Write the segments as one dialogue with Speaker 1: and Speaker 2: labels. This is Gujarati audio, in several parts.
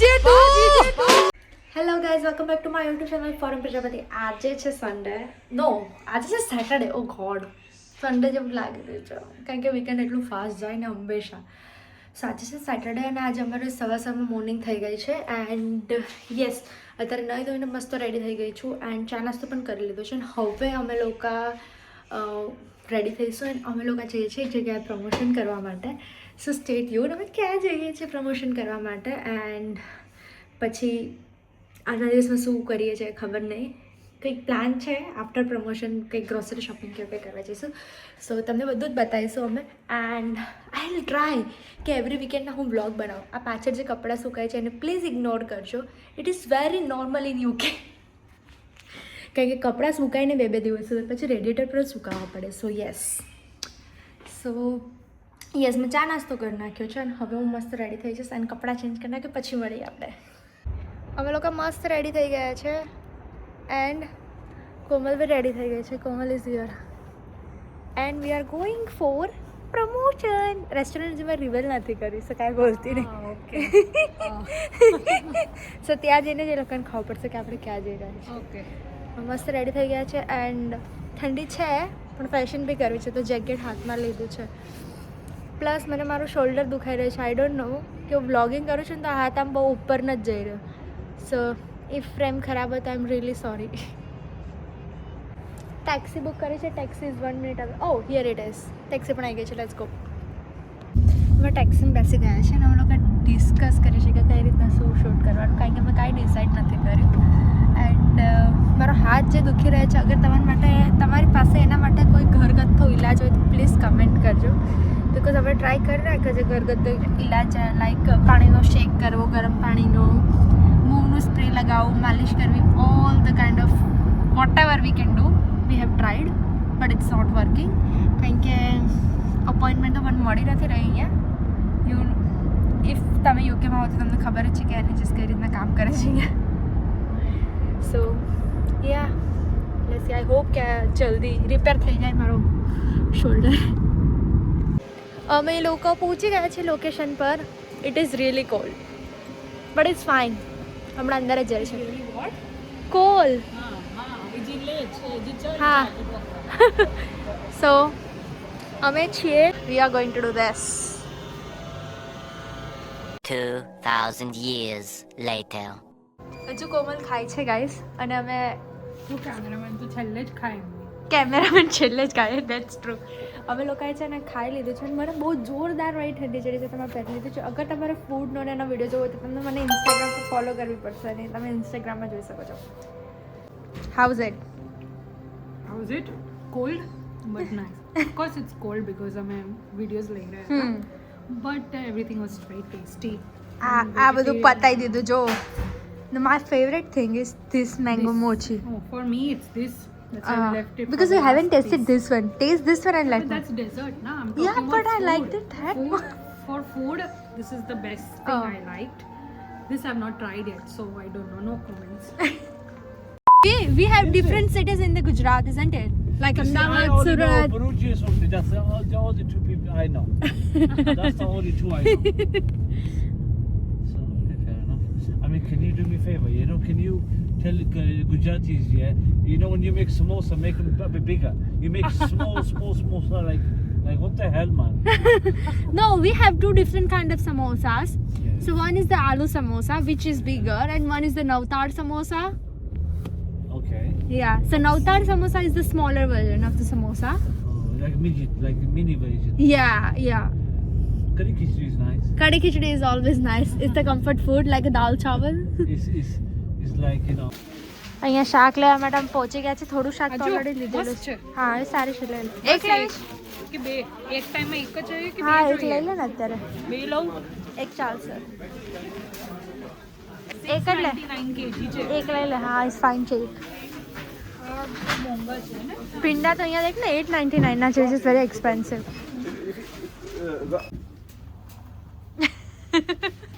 Speaker 1: Hello guys, welcome back to my YouTube channel forum Prajapati. આજે છે સન્ડે, આજે છે સેટરડે. ઓ ગોડ, સન્ડે જેવું લાગી રહ્યું છે કારણ કે વીકેન્ડ એટલું ફાસ્ટ જાય ને હંમેશા. સો આજે છે સેટરડે અને આજે અમારે સવારમાં મોર્નિંગ થઈ ગઈ છે એન્ડ યસ, અત્યારે નહીં ધોઈને મસ્ત રેડી થઈ ગઈ છું એન્ડ ચા નાસ્તો પણ કરી લીધો છે. અને હવે અમે લોકો રેડી થઈશું એન્ડ અમે લોકો જઈએ છીએ એક જગ્યાએ પ્રમોશન કરવા માટે. સો સ્ટેટ યુન, અમે ક્યાં જઈએ છીએ પ્રમોશન કરવા માટે એન્ડ પછી આજના દિવસમાં શું કરીએ છીએ ખબર નહીં. કંઈક પ્લાન છે આફ્ટર પ્રમોશન, કંઈક ગ્રોસરી શોપિંગ કે કંઈક કરવા જઈશું. સો તમને બધું જ બતાવીશું અમે એન્ડ આઈ વિલ ટ્રાય કે એવરી વીકેન્ડના હું બ્લોગ બનાવું. આ પાછળ જે કપડાં સુકાય છે એને પ્લીઝ ઇગ્નોર કરજો. It is very normal in UK. કારણ કે કપડાં સુકાઈને બે દિવસ પછી રેડિએટર પર સુકાવવા પડે. સો યસ મેં ચા નાસ્તો કરી નાખ્યો છે અને હવે હું મસ્ત રેડી થઈ જઈશ અને કપડાં ચેન્જ કરી નાખ્યો પછી મળીએ આપણે. અમે લોકો મસ્ત રેડી થઈ ગયા છે એન્ડ કોમલ બી રેડી થઈ ગઈ છે. Komal is here and we are going for promotion. Restaurant જેમાં રિવેલ નથી કરી, સો કાંઈ બોલતી નહીં. સો ત્યાં જઈને જ એ લોકોને ખબર પડશે કે આપણે ક્યાં જઈ રહ્યા છીએ.
Speaker 2: ઓકે,
Speaker 1: મસ્ત રેડી થઈ ગયા છે એન્ડ ઠંડી છે પણ ફેશન બી કરવી છે તો જેકેટ હાથમાં લીધું છે. પ્લસ મને મારું શોલ્ડર દુખાઈ રહ્યું છે. આઈ ડોન્ટ નો કે હું વ્લોગિંગ કરું છું ને તો હાથ આમ બહુ ઉપર નથી જઈ રહ્યો. સો ઇફ ફ્રેમ ખરાબ હોય તો I am really sorry. Taxi book કરી છે. Taxi is 1 minute away. Oh here it is. Taxi પણ આવી ગઈ છે. Let's go. અમે ટેક્સીમાં બેસી ગયા છે અને અમે લોકો ડિસ્કસ કરીએ છીએ કે કઈ રીતના શું શૂટ કરવાનું, કારણ કે અમે કાંઈ ડિસાઇડ નથી કર્યું. એન્ડ મારો હાથ જે દુખી રહે છે, અગર તમારી પાસે એના માટે કોઈ ઘરગથ્થુ ઇલાજ હોય તો પ્લીઝ કમેન્ટ કરજો. બિકોઝ અમે ટ્રાય કરી રાખ્યો છે ઘરગથ્થુ ઇલાજ, લાઈક પાણીનો શેક કરવો, ગરમ પાણીનો, મૂવનું સ્પ્રે લગાવવું, માલિશ કરવી, all the kind of whatever we can do we have tried but it's not working. કારણ કે અપોઇન્ટમેન્ટ તો મને મળી નથી રહી અહીંયા. ઇફ તમે યુકેમાં હો તો તમને ખબર જ છે કે એનએચએસ કઈ રીતના કામ કરે છે અહીંયા. સો યા લેટ્સ સી. આઈ હોપ કે જલ્દી રિપેર થઈ જાય મારો શોલ્ડર. અમે લોકો પહોંચી ગયા છે લોકેશન પર. It is really cold but it's fine. હમણાં અંદર જ જાય છે. કોલ હા. સો અમે છીએ. વી are going to do this.
Speaker 3: 2000 years later.
Speaker 1: હજુ કોમલ ખાય છે ગાઈસ અને અમે
Speaker 2: કેમેરામેન તો છેલ્લે જ ખાય.
Speaker 1: કેમેરામેન છેલ્લે જ ખાય. That's true. અમે લોકોએ છે ને ખાઈ લીધું છે અને મને બહુ જોરદાર વાળી ઠંડી ચડી છે. તમે પહેરી લીધું છે. અગર તમારે ફૂડનો એના વિડીયો જોવો તો તમને મને ઇન્સ્ટાગ્રામ પર ફોલો કરવી પડશે અને તમે ઇન્સ્ટાગ્રામમાં જોઈ શકો છો. How's it?
Speaker 2: How's it? Cold but nice. Of course it's cold because અમે videos લઈ રહ્યા હતા. But everything was very tasty.
Speaker 1: આ બધું પતાઈ દીધું જો. My favorite thing is this mango mochi.
Speaker 2: Oh, for me it's this. That's why I left it.
Speaker 1: Because
Speaker 2: for
Speaker 1: you
Speaker 2: the
Speaker 1: haven't
Speaker 2: last
Speaker 1: tasted
Speaker 2: piece.
Speaker 1: this one. Taste this one and
Speaker 2: But
Speaker 1: like it.
Speaker 2: that's dessert, na? I'm
Speaker 1: Yeah,
Speaker 2: talking
Speaker 1: but
Speaker 2: about
Speaker 1: I
Speaker 2: food.
Speaker 1: liked it that
Speaker 2: Food,
Speaker 1: much.
Speaker 2: for food, this is the best thing
Speaker 1: Oh.
Speaker 2: I liked. This I've not tried yet, so I don't know. No comments.
Speaker 1: We have different cities in the Gujarat, isn't it? Like Ahmedabad, Surat.
Speaker 4: Bharuch is only, that's the only two people I know. That's the only two I know. So, okay, fair enough. I mean, can you do me a favor? You know, can you tell Gujaratis, yeah? You know, when you make samosa, make them a bit bigger. You make small samosa, like what the hell, man?
Speaker 1: No, we have two different kind of samosas.
Speaker 4: Yeah.
Speaker 1: So one is the aloo samosa, which is bigger, and one is the navtar samosa.
Speaker 4: Okay.
Speaker 1: Yeah. So navtar samosa is the smaller version of the samosa.
Speaker 4: Oh, like mini version.
Speaker 1: Yeah.
Speaker 4: Curry khichdi is nice.
Speaker 1: Kadi khichdi is always nice. It's the comfort food, like a dal chawal.
Speaker 4: It's like, you know.
Speaker 1: અહીંયા શાક લેવા માટે અમે પહોંચી ગયા છે. થોડું શાક તો
Speaker 2: હજુ?
Speaker 1: ઓલરેડી લીધેલું
Speaker 2: મસ્ત
Speaker 1: છે.
Speaker 2: છે.
Speaker 1: હા એ સારી છે. લઈ લે. એક
Speaker 2: બસ
Speaker 1: લેવી?
Speaker 2: કે બે એક ટાઈમમાં એક જ જોઈએ કે
Speaker 1: હા
Speaker 2: બે
Speaker 1: એક લઈ લે ને અત્યારે.
Speaker 2: બે લઉં?
Speaker 1: એક ચાલશે. એક જ લે.
Speaker 2: 99 kg છે.
Speaker 1: એક લઈ લે. હા ઇઝ ફાઇન છે.
Speaker 2: મોંઘા છે ને.
Speaker 1: પિંડા તો અહીંયા દેખ ને 899 ના છે. Is very expensive.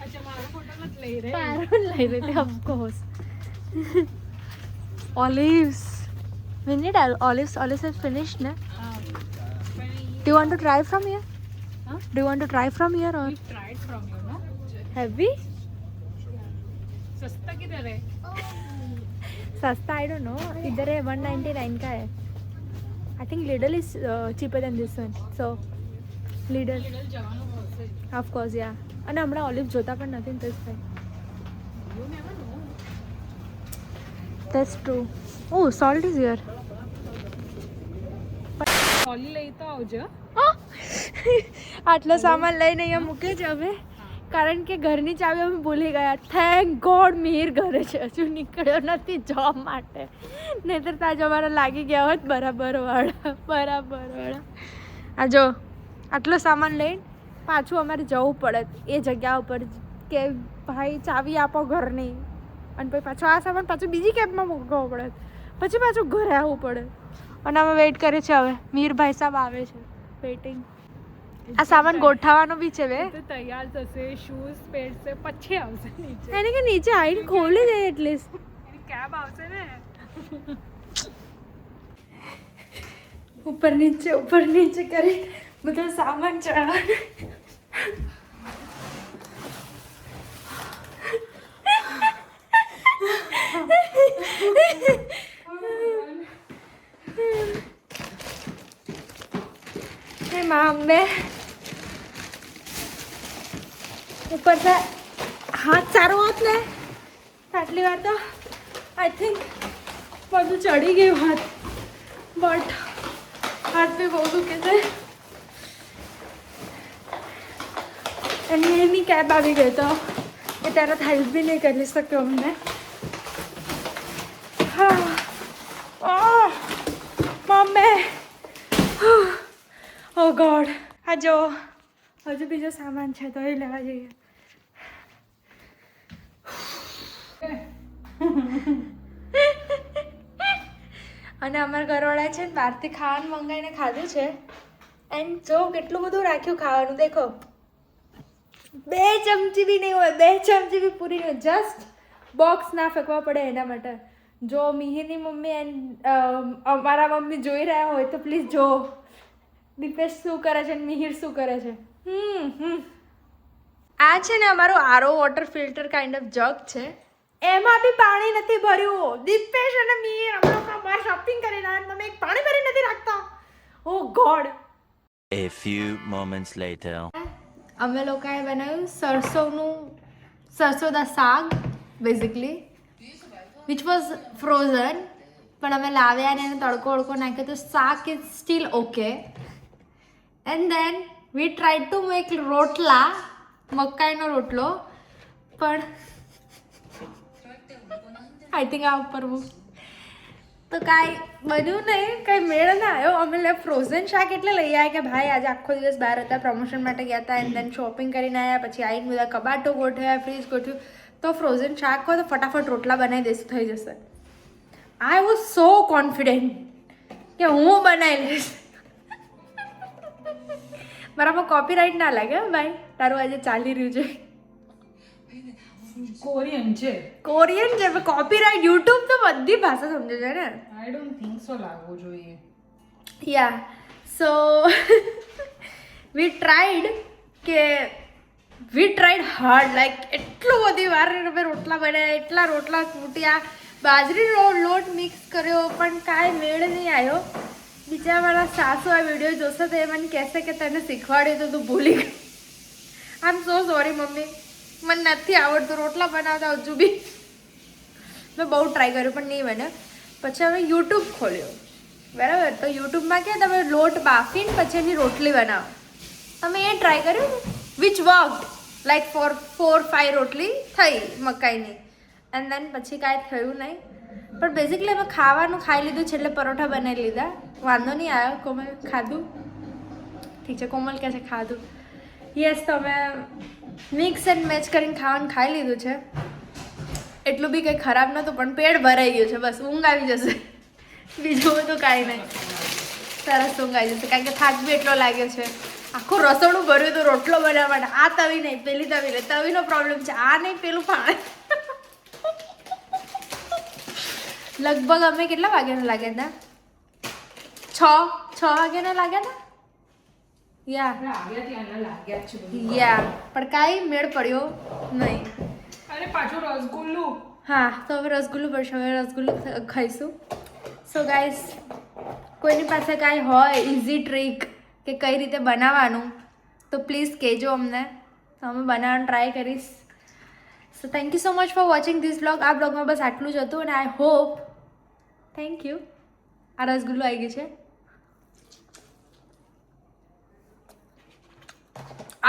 Speaker 2: અચ્છા મારો ફોટો મત લઈ રહે.
Speaker 1: Parallel લઈ લેતે of course. Olives. We need olives. Olives are finished, na? Do you want to try from here?
Speaker 2: Huh?
Speaker 1: Do you want to try from here or
Speaker 2: We tried from you, no?
Speaker 1: have we?
Speaker 2: सस्ता किधर है?
Speaker 1: सस्ता आई डोंट नो, इधर है 199 का है. I think Lidl is cheaper than this one. So Lidl
Speaker 2: Lidl જવાનો હશે.
Speaker 1: Of course yeah. અને હમણાં ઓલિવ જોતા પણ નથી ને તો જ થાય.
Speaker 2: You never know.
Speaker 1: That's true. Oh salt is here.
Speaker 2: ઓલી લઈ તો આવજો.
Speaker 1: આટલો સામાન લઈને અહીંયા મૂકે છે અમે, કારણ કે ઘરની ચાવી અમે ભૂલી ગયા. થેન્ક ગોડ મિહિર ઘરે છે, હજુ નીકળ્યો નથી જોબ માટે, નહીંતર તાજ અમારા લાગી ગયા હોત બરાબર વાળા. આ જો આટલો સામાન લઈને પાછું અમારે જવું પડે એ જગ્યા ઉપર કે ભાઈ ચાવી આપો ઘરની, અને પછી પાછું આ સામાન પાછું બીજી કેબમાં મૂકવો પડે, પછી પાછું ઘરે આવવું પડે. અને અમે વેઇટ કરીએ છીએ, હવે મીરભાઈ સાહેબ આવે છે, વેઇટિંગ. આ સામાન ગોઠવવાનો બી છે બે,
Speaker 2: તો તૈયાર થશે, શૂઝ પહેરશે, પછી આવશે નીચે.
Speaker 1: એને કે નીચે આવીને ખોલી દે એટલીસ્ટ.
Speaker 2: એની કેબ આવશે ને.
Speaker 1: ઉપર નીચે કરી બધો સામાન ચડાવવાનો. હે માં અંબે, ઉપર से હાથ સારો હોત ને આટલી વાર તો આઈ થિંક બધું ચડી ગયું હાથ, બટ હાથ બી બહુ દુખે છે. અને એની કેબ આવી ગઈ તો એ તરત હેલ્પ બી નહીં કરી શક્યો અમને. હા મમ્મી, ઓ ગોડ. આ જો હજુ બીજો સામાન છે તો એ લેવા જઈએ. અને અમારા ઘરવાળા છે ને બહારથી ખાવાનું મંગાવીને ખાધું છે, એન્ડ જો કેટલું બધું રાખ્યું ખાવાનું. દેખો 2 ચમચી બી નહીં હોય, 2 ચમચી બી પૂરી નહીં, જસ્ટ બોક્સ ના ફેંકવા પડે એના માટે. જો મિહિરની મમ્મી એન્ડ અમારા મમ્મી જોઈ રહ્યા હોય તો પ્લીઝ જો દીપેશ શું કરે છે અને મિહિર શું કરે છે. આ છે ને અમારું આરો વોટર ફિલ્ટર કાઇન્ડ ઓફ જગ છે, એમાં બી પાણી નથી ભર્યું. દીપેશ અને મિહિર અમે લોકો બહાર શોપિંગ કરીને આવ્યા, તમે એક પાણી ભરી નથી રાખતા. ઓ God.
Speaker 5: A few moments later.
Speaker 1: અમે લોકોએ બનાવ્યું સરસોં દા શાક બેઝિકલી, વિચ વોઝ ફ્રોઝન, પણ અમે લાવ્યા અને એને તડકો વડકો નાખ્યો તો શાક is still okay. And then we try to make રોટલા, મકાઈનો રોટલો, પણ આઈ થિંક આ ઉપર તો કાંઈ બન્યું નહીં, કાંઈ મેળ ના આવ્યો. અમે ફ્રોઝન શાક એટલે લઈ આવ્યા કે ભાઈ આજે આખો દિવસ બહાર હતા, પ્રમોશન માટે ગયા હતા, એન્ડ દેન શોપિંગ કરીને આવ્યા, પછી આવીને બધા કબાટો ગોઠવ્યા, ફ્રીજ ગોઠવ્યું, તો ફ્રોઝન શાક હોય તો ફટાફટ રોટલા બનાવી દઈશું, થઈ જશે. આઈ વોઝ સો કોન્ફિડન્ટ કે હું બનાવી લઈશ. બરાબર કોપીરાઇટ ના લાગે ભાઈ, તારું આજે ચાલી રહ્યું છે
Speaker 2: કોરિયન છે.
Speaker 1: કોરિયન છે, કોપીરાઇટ યુટ્યુબ તો બધી ભાષા સમજે છે ને.
Speaker 2: આઈ ડોન્ટ થિંક સો લાગવું જોઈએ.
Speaker 1: યા સો વી ટ્રાઈડ હાર્ડ, લાઈક એટલું બધી વાર અમે રોટલા બનાવ્યા, એટલા રોટલા કૂટ્યા, બાજરીનો લોટ મિક્સ કર્યો, પણ કાંઈ મેળ નહીં આવ્યો. બીજા મારા સાસુ આ વિડીયો જોશે તો એ મને કહેશે કે તને શીખવાડ્યું તો તું ભૂલી ગઈ. આઈ એમ સો સોરી મમ્મી, મને નથી આવડતું રોટલા બનાવતા હજુ બી. મેં બહુ ટ્રાય કર્યું પણ નહીં બને. પછી અમે યુટ્યુબ ખોલ્યો, બરાબર, તો યુટ્યુબમાં કે તમે લોટ બાફીને પછી એની રોટલી બનાવો. તમે એ ટ્રાય કર્યું, વિચ વર્કડ, લાઈક ફોર 4-5 રોટલી થઈ મકાઈની, એન્ડ દેન પછી કાંઈ થયું નહીં. પણ બેઝિકલી અમે ખાવાનું ખાઈ લીધું છે, એટલે પરોઠા બનાવી લીધા, વાંધો નહીં આવ્યો. કોમલ ખાધું, ઠીક છે, કોમલ કહે છે ખાધું. યસ, તો અમે મિક્સ એન્ડ મેચ કરીને ખાવાનું ખાઈ લીધું છે. એટલું બી કંઈ ખરાબ નહોતું, પણ પેટ ભરાઈ ગયું છે, બસ ઊંઘ આવી જશે, બીજું બધું કાંઈ નહીં. સરસ ઊંઘ આવી જશે, કારણ કે થાક બી એટલો લાગ્યો છે. આખું રસોડું ભર્યું હતું રોટલો બનાવવા માટે. આ તવી નહીં, પેલી તવી નહીં, તવીનો પ્રોબ્લેમ છે, આ નહીં પેલું પાણી. લગભગ અમે કેટલા વાગ્યાના લાગ્યા હતા? 6 વાગ્યાના લાગ્યા હતા. યા
Speaker 2: આવ્યા ત્યાંના લાગ્યા છે બધું.
Speaker 1: યા પણ કાંઈ મેળ પડ્યો નહીં.
Speaker 2: અરે પાછું રસગુલ્લું.
Speaker 1: હા તો હવે રસગુલ્લું પડશે, હવે રસગુલ્લું ખાઈશું. સો ગાઈઝ, કોઈની પાસે કાંઈ હોય ઇઝી ટ્રીક કે કઈ રીતે બનાવવાનું તો પ્લીઝ કહેજો અમને, તો અમે બનાવવાનું ટ્રાય કરીશ. સો thank you so much for watching this blog. આ બ્લોગમાં બસ આટલું જ હતું અને આઈ હોપ, થેન્ક યુ. આ રસગુલ્લું આવી ગયું છે.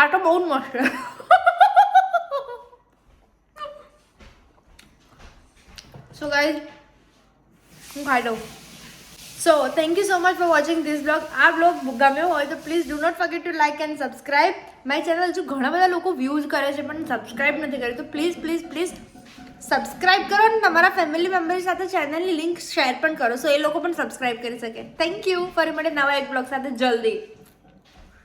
Speaker 1: આ તો બહુ જ મસ્ત છે. સો ગાઈઝ, હું ખાઈ લઉં. So thank you so much for watching this blog. આ બ્લોગ ગમ્યો હોય તો please do not forget to like and subscribe my channel. હજુ ઘણા બધા લોકો વ્યૂઝ કરે છે પણ સબસ્ક્રાઇબ નથી કરી, તો પ્લીઝ પ્લીઝ પ્લીઝ સબસ્ક્રાઇબ કરો અને તમારા ફેમિલી મેમ્બર સાથે ચેનલની લિંક શેર પણ કરો, સો એ લોકો પણ સબસ્ક્રાઇબ કરી શકે. Thank you. ફરી મળે નવા એક બ્લોગ સાથે જલ્દી.